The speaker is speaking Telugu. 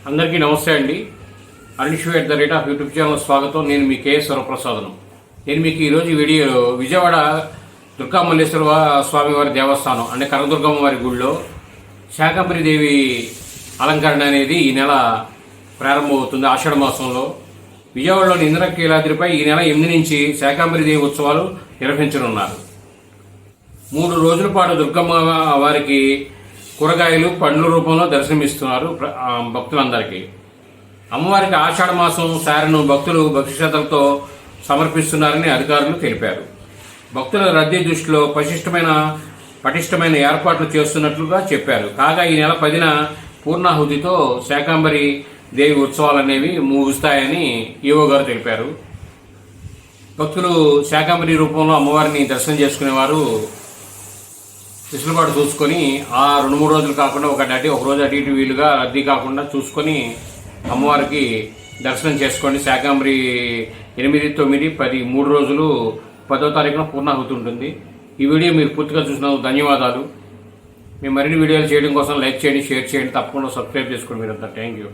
అందరికీ నమస్తే అండి. @, యూట్యూబ్ ఛానల్ స్వాగతం. నేను మీ కే స్వరప్రసాదను. నేను మీకు ఈరోజు వీడియో విజయవాడ దుర్గా మల్లేశ్వర స్వామి వారి దేవస్థానం అంటే కనదుర్గమ్మ వారి గుడిలో శాకంబరి దేవి అలంకరణ అనేది ఈ నెల ప్రారంభమవుతుంది. ఆషాఢ మాసంలో విజయవాడలోని ఇంద్రకీలాద్రిపై ఈ నెల 8 నుంచి శాకంబరి దేవి ఉత్సవాలు నిర్వహించనున్నారు. 3 రోజుల పాటు దుర్గమ్మ వారికి కూరగాయలు పండ్ల రూపంలో దర్శనమిస్తున్నారు భక్తులందరికీ. అమ్మవారికి ఆషాఢ మాసం సారెను భక్తులు భక్తి శ్రద్ధలతో సమర్పిస్తున్నారని అధికారులు తెలిపారు. భక్తుల రద్దీ దృష్టిలో పటిష్టమైన ఏర్పాట్లు చేస్తున్నట్లుగా చెప్పారు. కాగా ఈ నెల 10న పూర్ణాహుతితో శాకంబరి దేవి ఉత్సవాలనేవి ముగుస్తాయని ఈవో గారు తెలిపారు. భక్తులు శాకంబరి రూపంలో అమ్మవారిని దర్శనం చేసుకునేవారు వెసులుబాటు చూసుకొని ఆ 2-3 రోజులు కాకుండా ఒక రోజు అటు ఇటు వీలుగా రద్దీ కాకుండా చూసుకొని అమ్మవారికి దర్శనం చేసుకోండి. శాకంబరి 8, 9, 10 3 రోజులు 10వ తారీఖున పూర్ణాహుతి ఉంటుంది. ఈ వీడియో మీరు పూర్తిగా చూసినందుకు ధన్యవాదాలు. మేము మరిన్ని వీడియోలు చేయడం కోసం లైక్ చేయండి, షేర్ చేయండి, తప్పకుండా సబ్స్క్రైబ్ చేసుకోండి మీరంతా. Thank you.